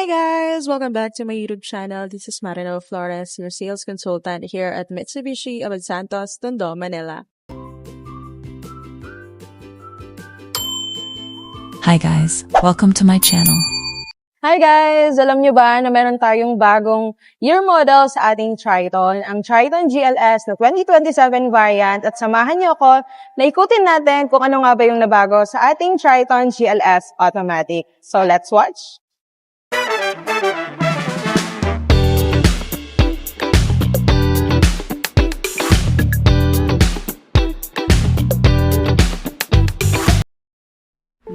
Hi guys! Welcome back to my YouTube channel. This is Marino Flores, your sales consultant here at Mitsubishi Abad Santos, Tondo, Manila. Hi guys, welcome to my channel. Hi guys! Alam nyo ba na meron tayong bagong year model sa ating Triton, ang Triton GLS na 2027 variant, at samahan nyo ako na ikutin natin kung ano nga ba yung nabago sa ating Triton GLS Automatic. So let's watch!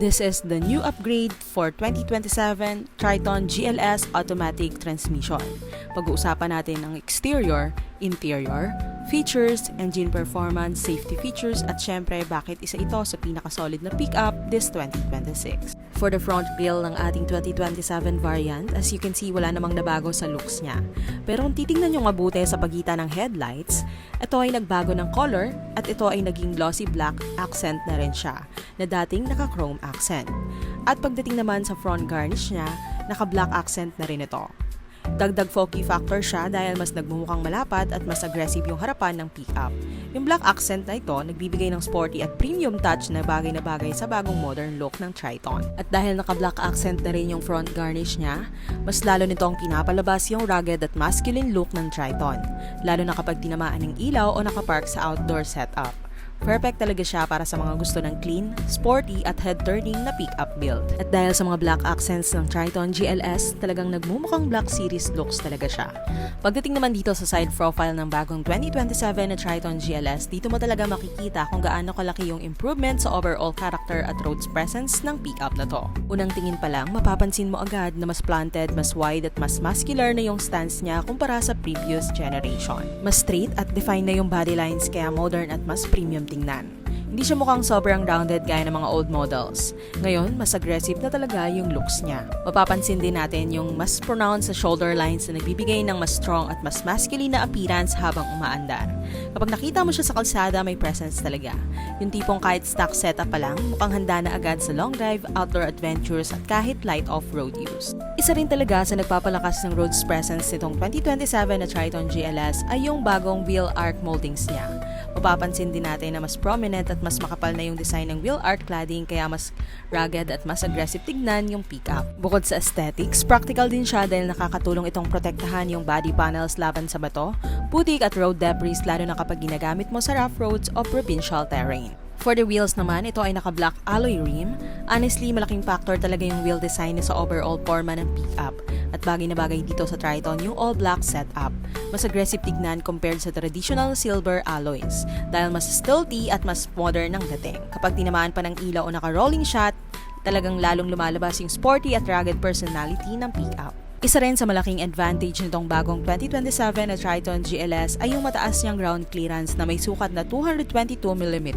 This is the new upgrade for 2027 Triton GLS Automatic Transmission. Pag-uusapan natin ang exterior, interior, features, engine performance, safety features, at syempre bakit isa ito sa pinaka-solid na pickup this 2026. For the front grille ng ating 2027 variant, as you can see, wala namang nabago sa looks niya. Pero kung titingnan nyo mabuti sa pagitan ng headlights, ito ay nagbago ng color at ito ay naging glossy black accent na rin siya, na dating naka-chrome accent. At pagdating naman sa front garnish niya, naka-black accent na rin ito. Dagdag folky factor siya dahil mas nagmumukhang malapad at mas aggressive yung harapan ng pickup. Yung black accent na ito, nagbibigay ng sporty at premium touch na bagay sa bagong modern look ng Triton. At dahil naka-black accent na rin yung front garnish niya, mas lalo nitong pinapalabas yung rugged at masculine look ng Triton, lalo na kapag tinamaan ng ilaw o nakapark sa outdoor setup. Perfect talaga siya para sa mga gusto ng clean, sporty at head-turning na pick-up build. At dahil sa mga black accents ng Triton GLS, talagang nagmumukhang Black Series looks talaga siya. Pagdating naman dito sa side profile ng bagong 2027 na Triton GLS, dito mo talaga makikita kung gaano kalaki yung improvement sa overall character at road presence ng pick-up na to. Unang tingin pa lang, mapapansin mo agad na mas planted, mas wide at mas muscular na yung stance niya kumpara sa previous generation. Mas straight at defined na yung body lines, kaya modern at mas premium tingnan. Hindi siya mukhang sobrang rounded gaya ng mga old models. Ngayon, mas aggressive na talaga yung looks niya. Mapapansin din natin yung mas pronounced sa shoulder lines na nagbibigay ng mas strong at mas masculine na appearance habang umaandar. Kapag nakita mo siya sa kalsada, may presence talaga. Yung tipong kahit stock setup pa lang, mukhang handa na agad sa long drive, outdoor adventures at kahit light off-road use. Isa rin talaga sa nagpapalakas ng road presence nitong 2027 na Triton GLS ay yung bagong wheel arch moldings niya. Mapapansin din natin na mas prominent at mas makapal na yung design ng wheel arch cladding, kaya mas rugged at mas aggressive tignan yung pickup. Bukod sa aesthetics, practical din siya dahil nakakatulong itong protektahan yung body panels laban sa bato, putik at road debris, lalo na kapag ginagamit mo sa rough roads o provincial terrain. For the wheels naman, ito ay naka-black alloy rim. Honestly, malaking factor talaga yung wheel design sa overall forma ng pickup. At bagay na bagay dito sa Triton yung all-black setup. Mas aggressive tignan compared sa traditional silver alloys dahil mas stealthy at mas modern ang dating. Kapag tinamaan pa ng ilaw o naka-rolling shot, talagang lalong lumalabas yung sporty at rugged personality ng pickup. Isa rin sa malaking advantage nitong bagong 2027 na Triton GLS ay yung mataas niyang ground clearance na may sukat na 222mm.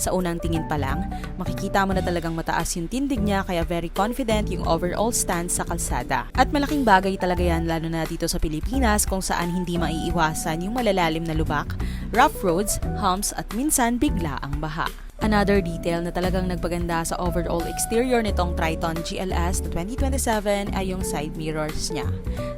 Sa unang tingin pa lang, makikita mo na talagang mataas yung tindig niya, kaya very confident yung overall stance sa kalsada. At malaking bagay talaga yan lalo na dito sa Pilipinas kung saan hindi maiiwasan yung malalalim na lubak, rough roads, humps at minsan bigla ang baha. Another detail na talagang nagpaganda sa overall exterior nitong Triton GLS na 2027 ay yung side mirrors niya.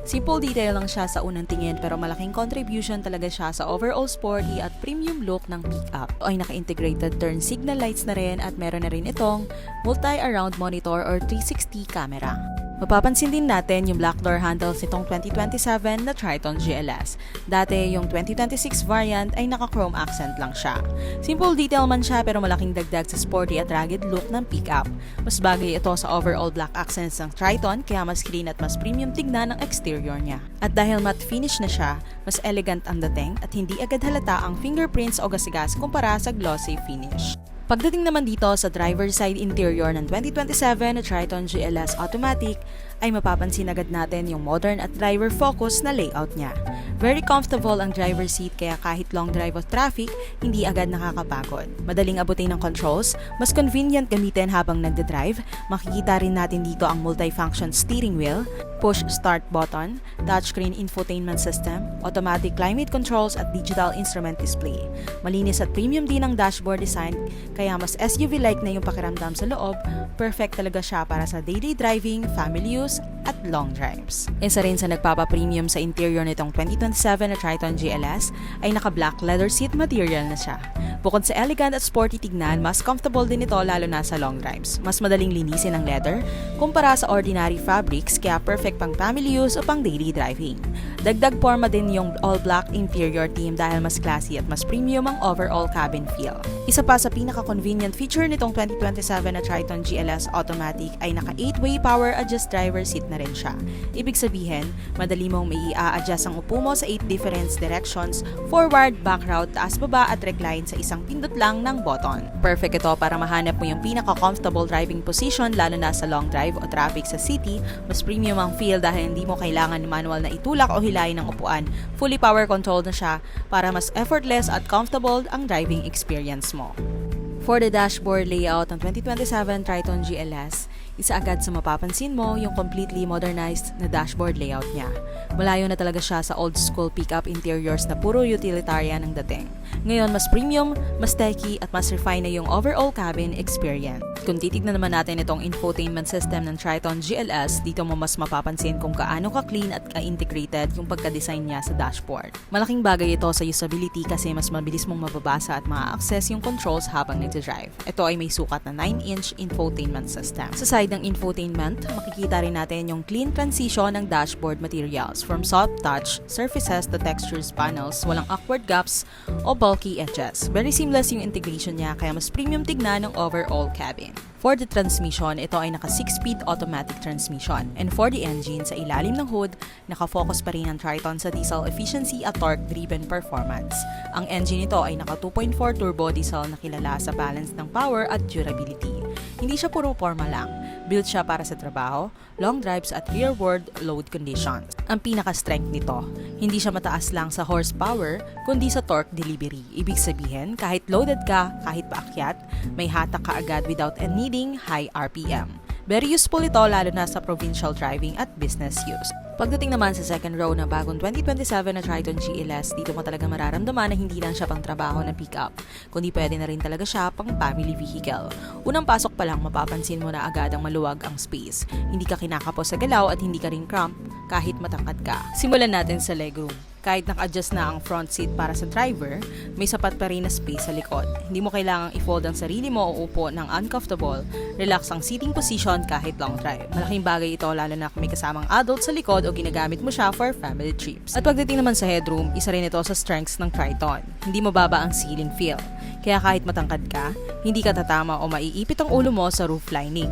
Simple detail lang siya sa unang tingin pero malaking contribution talaga siya sa overall sporty at premium look ng pickup. Ito ay naka-integrated turn signal lights na rin at meron na rin itong multi-around monitor or 360 camera. Mapapansin din natin yung black door handles nitong 2027 na Triton GLS. Dati yung 2026 variant ay naka-chrome accent lang siya. Simple detail man siya pero malaking dagdag sa sporty at rugged look ng pickup. Mas bagay ito sa overall black accents ng Triton, kaya mas clean at mas premium tignan ang exterior niya. At dahil matte finish na siya, mas elegant ang dating at hindi agad halata ang fingerprints o gasigas kumpara sa glossy finish. Pagdating naman dito sa driver's side interior ng 2027 na Triton GLS Automatic, ay mapapansin agad natin yung modern at driver focus na layout niya. Very comfortable ang driver seat, kaya kahit long drive o traffic, hindi agad nakakapagod. Madaling abutin ng controls, mas convenient gamitin habang nagde-drive. Makikita rin natin dito ang multifunction steering wheel, push start button, touchscreen infotainment system, automatic climate controls at digital instrument display. Malinis at premium din ang dashboard design, kaya mas SUV-like na yung pakiramdam sa loob. Perfect talaga siya para sa daily driving, family use, at long drives. Isa rin sa nagpapa-premium sa interior nitong 2027 na Triton GLS ay naka-black leather seat material na siya. Bukod sa elegant at sporty tignan, mas comfortable din ito lalo na sa long drives. Mas madaling linisin ang leather kumpara sa ordinary fabrics kaya perfect pang family use o pang daily driving. Dagdag forma din yung all-black interior theme dahil mas classy at mas premium ang overall cabin feel. Isa pa sa pinaka-convenient feature nitong 2027 na Triton GLS Automatic ay naka 8-way power adjust driver seat na rin siya. Ibig sabihin, madali mong may i-adjust ang upo mo sa 8 different directions, forward, back route, taas baba at recline sa isang pindot lang ng button. Perfect ito para mahanap mo yung pinaka-comfortable driving position lalo na sa long drive o traffic sa city. Mas premium ang feel dahil hindi mo kailangan manual na itulak o hilahin ng upuan. Fully power controlled na siya para mas effortless at comfortable ang driving experience mo. For the dashboard layout ng 2027 Triton GLS, isa agad sa mapapansin mo yung completely modernized na dashboard layout niya. Malayo na talaga siya sa old school pickup interiors na puro utilitarian ang dating. Ngayon, mas premium, mas techy at mas refine na yung overall cabin experience. Kung titignan naman natin itong infotainment system ng Triton GLS, dito mo mas mapapansin kung kaano ka-clean at ka-integrated yung pagka-design niya sa dashboard. Malaking bagay ito sa usability kasi mas mabilis mong mababasa at ma-access yung controls habang nagdadrive. Ito ay may sukat na 9-inch infotainment system. Sa side ng infotainment, makikita rin natin yung clean transition ng dashboard materials from soft touch surfaces to textures panels, walang awkward gaps o bulky edges. Very seamless yung integration niya kaya mas premium tignan ng overall cabin. For the transmission, ito ay naka 6-speed automatic transmission. And for the engine, sa ilalim ng hood, nakafocus pa rin ang Triton sa diesel efficiency at torque-driven performance. Ang engine nito ay naka 2.4 turbo diesel na kilala sa balance ng power at durability. Hindi siya puro forma lang. Built siya para sa trabaho, long drives at rearward load conditions. Ang pinaka-strength nito, hindi siya mataas lang sa horsepower, kundi sa torque delivery. Ibig sabihin, kahit loaded ka, kahit paakyat, may hatak ka agad without needing high RPM. Very useful ito lalo na sa provincial driving at business use. Pagdating naman sa second row na bagong 2027 na Triton GLS, dito mo talaga mararamdaman na hindi lang siya pang trabaho na pick-up, kundi pwede na rin talaga siya pang family vehicle. Unang pasok pa lang mapapansin mo na agad ang maluwag ang space. Hindi ka kinakapos sa galaw at hindi ka rin cramp kahit matangkad ka. Simulan natin sa legroom. Kahit naka-adjust na ang front seat para sa driver, may sapat pa rin na space sa likod. Hindi mo kailangang i-fold ang sarili mo o upo ng uncomfortable. Relax ang seating position kahit long drive. Malaking bagay ito lalo na kung may kasamang adult sa likod o ginagamit mo siya for family trips. At pagdating naman sa headroom, isa rin ito sa strengths ng Triton. Hindi mababa ang ceiling feel. Kaya kahit matangkad ka, hindi ka tatama o maiipit ang ulo mo sa roof lining.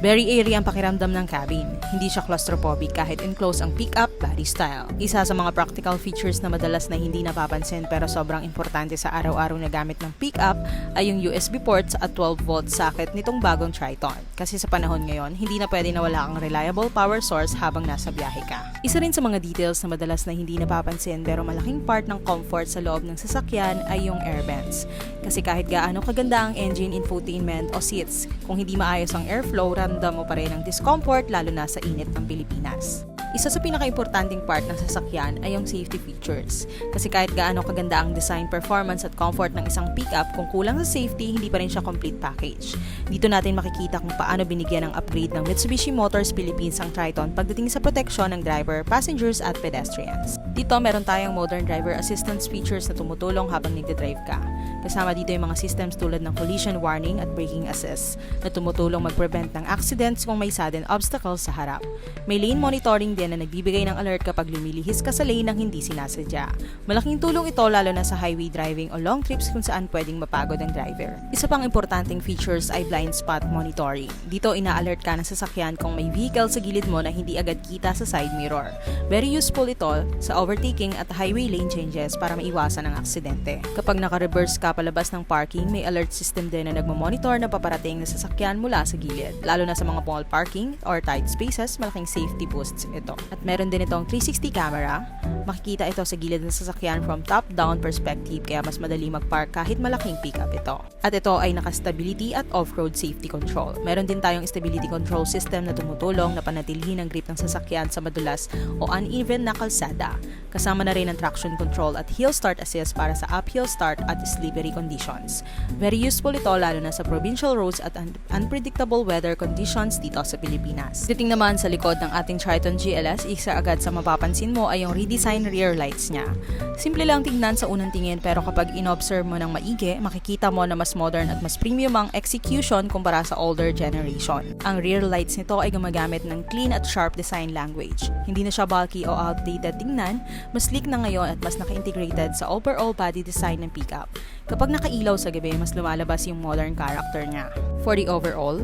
Very airy ang pakiramdam ng cabin. Hindi siya claustrophobic kahit enclosed ang pick-up body style. Isa sa mga practical features na madalas na hindi napapansin pero sobrang importante sa araw-araw na gamit ng pick-up ay yung USB ports at 12-volt socket nitong bagong Triton. Kasi sa panahon ngayon, hindi na pwede na wala kang reliable power source habang nasa biyahe ka. Isa rin sa mga details na madalas na hindi napapansin pero malaking part ng comfort sa loob ng sasakyan ay yung air vents. Kasi kahit gaano kaganda ang engine, infotainment o seats, kung hindi maayos ang airflow, ramdam mo pa rin ang discomfort lalo na sa init ng Pilipinas. Isa sa pinaka-importanting part ng sasakyan ay yung safety features. Kasi kahit gaano kaganda ang design, performance at comfort ng isang pickup, kung kulang sa safety, hindi pa rin siya complete package. Dito natin makikita kung paano binigyan ng upgrade ng Mitsubishi Motors Philippines ang Triton pagdating sa proteksyon ng driver, passengers at pedestrians. Dito meron tayong modern driver assistance features na tumutulong habang nagde-drive ka. Kasama dito yung mga systems tulad ng collision warning at braking assist na tumutulong mag-prevent ng accidents kung may sudden obstacles sa harap. May lane monitoring din na nagbibigay ng alert kapag lumilihis ka sa lane ng hindi sinasadya. Malaking tulong ito lalo na sa highway driving o long trips kung saan pwedeng mapagod ang driver. Isa pang importanteng features ay blind spot monitoring. Dito ina-alert ka ng sasakyan kung may vehicle sa gilid mo na hindi agad kita sa side mirror. Very useful ito sa overtaking at highway lane changes para maiwasan ang aksidente. Kapag naka-reverse ka palabas ng parking, may alert system din na nagmamonitor na paparating na sasakyan mula sa gilid. Lalo na sa mga mall parking or tight spaces, malaking safety boosts ito. At meron din itong 360 camera. Makikita ito sa gilid ng sasakyan from top-down perspective kaya mas madali mag-park kahit malaking pickup ito. At ito ay naka-stability at off-road safety control. Meron din tayong stability control system na tumutulong na panatilihin ang grip ng sasakyan sa madulas o uneven na kalsada. Kasama na rin ang traction control at hill start assist para sa uphill start at slippery delivery conditions. Very useful ito lalo na sa provincial roads at unpredictable weather conditions dito sa Pilipinas. Titing naman sa likod ng ating Triton GLS, isa agad sa mapapansin mo ay yung redesign rear lights niya. Simple lang tingnan sa unang tingin pero kapag in-observe mo ng maigi, makikita mo na mas modern at mas premium ang execution kumpara sa older generation. Ang rear lights nito ay gumagamit ng clean at sharp design language. Hindi na siya bulky o outdated tingnan, mas sleek na ngayon at mas naka-integrated sa overall body design ng pickup. Kapag nakailaw sa gabi, mas lumalabas yung modern character niya. For the overall,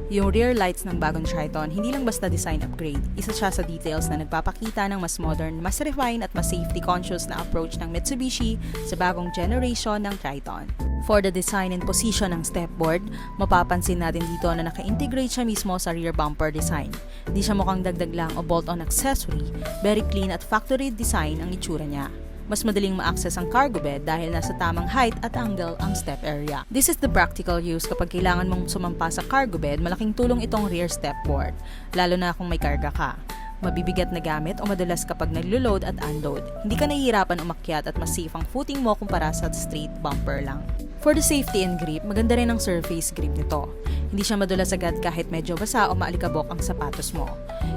yung rear lights ng bagong Triton, hindi lang basta design upgrade. Isa siya sa details na nagpapakita ng mas modern, mas refined at mas safety-conscious na approach ng Mitsubishi sa bagong generation ng Triton. For the design and position ng stepboard, mapapansin natin dito na naka-integrate siya mismo sa rear bumper design. Hindi siya mukhang dagdag lang o bolt-on accessory, very clean at factory design ang itsura niya. Mas madaling ma-access ang cargo bed dahil nasa tamang height at angle ang step area. This is the practical use kapag kailangan mong sumampa sa cargo bed, malaking tulong itong rear stepboard, lalo na kung may karga ka. Mabibigat na gamit o madalas kapag naglo-load at unload. Hindi ka nahihirapan umakyat at mas safe ang footing mo kumpara sa straight bumper lang. For the safety and grip, maganda rin ang surface grip nito. Hindi siya madulas agad kahit medyo basa o maalikabok ang sapatos mo.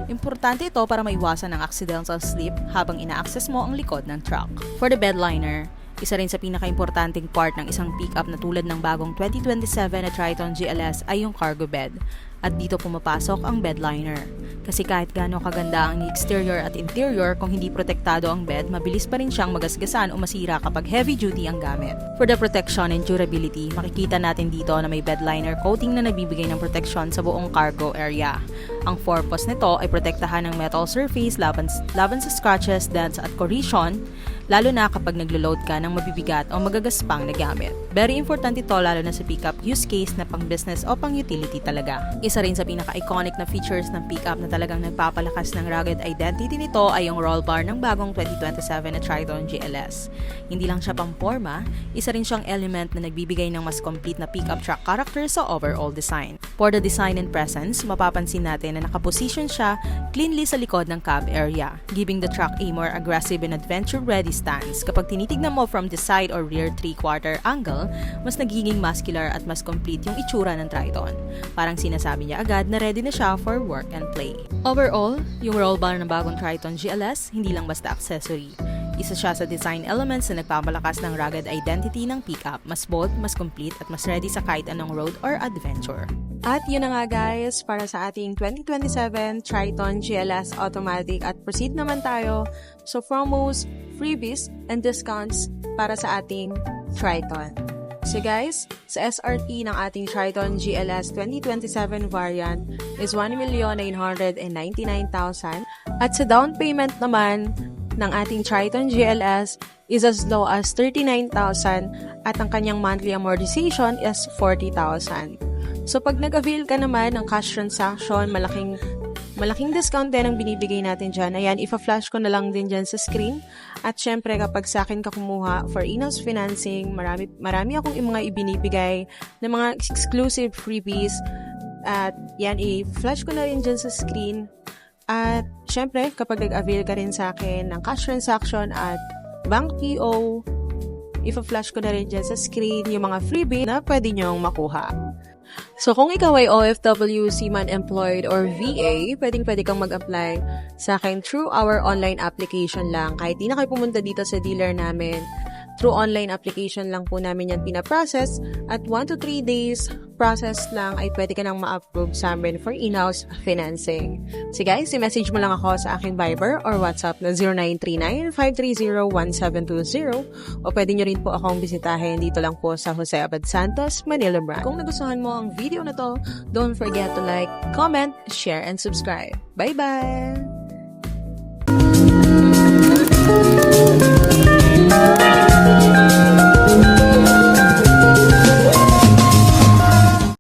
Importante ito para maiwasan ang accidental slip habang ina-access mo ang likod ng truck. For the bed liner, isa rin sa pinaka-importanting part ng isang pickup na tulad ng bagong 2027 na Triton GLS ay yung cargo bed. At dito pumapasok ang bed liner. Kasi kahit gaano kaganda ang exterior at interior, kung hindi protektado ang bed, mabilis pa rin siyang magasgasan o masira kapag heavy duty ang gamit. For the protection and durability, makikita natin dito na may bed liner coating na nagbibigay ng protection sa buong cargo area. Ang purpose nito ay protektahan ng metal surface laban sa scratches, dents at corrosion, lalo na kapag naglo-load ka ng mabibigat o magagaspang na gamit. Very important ito lalo na sa pickup use case na pang business o pang utility talaga. Isa rin sa pinaka-iconic na features ng pickup na talagang nagpapalakas ng rugged identity nito ay yung roll bar ng bagong 2027 na Triton GLS. Hindi lang siya pang forma, isa rin siyang element na nagbibigay ng mas complete na pickup truck character sa overall design. For the design and presence, mapapansin natin na nakaposition siya cleanly sa likod ng cab area, giving the truck a more aggressive and adventure-ready stance. Kapag tinitignan mo from the side or rear 3/4 angle, mas nagiging muscular at mas complete yung itsura ng Triton. Parang sinasabi niya agad na ready na siya for work and play. Overall, yung roll bar ng bagong Triton GLS, hindi lang basta accessory. Isa siya sa design elements na nagpapalakas ng rugged identity ng pickup, mas bold, mas complete at mas ready sa kahit anong road or adventure. At yun na nga guys, para sa ating 2027 Triton GLS Automatic at proceed naman tayo sa promos, freebies, and discounts para sa ating Triton. So guys, sa SRP ng ating Triton GLS 2027 variant is 1,999,000 at sa down payment naman ng ating Triton GLS is as low as 39,000 at ang kanyang monthly amortization is 40,000. So pag nag-avail ka naman ng cash transaction, malaking discount din ang binibigay natin dyan. Ayan, ipa-flash ko na lang din dyan sa screen. At syempre, kapag sa akin ka kumuha for in-house financing, marami akong mga ibinibigay na mga exclusive freebies. At yan, i-flash ko na rin dyan sa screen. At syempre, kapag nag-avail ka rin sa akin ng cash transaction at bank PO, ipa-flash ko na rin dyan sa screen yung mga freebie na pwede nyong makuha. So, kung ikaw ay OFW, seaman employed, or VA, pwede kang mag-apply sa akin through our online application lang. Kahit di na kayo pumunta dito sa dealer namin, through online application lang po namin yan pinaprocess. At 1 to 3 days process lang ay pwede ka nang ma-approve sa amin for in-house financing. So guys, i-message mo lang ako sa aking Viber or WhatsApp na 0939-530-1720 o pwede nyo rin po akong bisitahin dito lang po sa Jose Abad Santos, Manila Branch. Kung nagustuhan mo ang video na to, don't forget to like, comment, share, and subscribe. Bye-bye!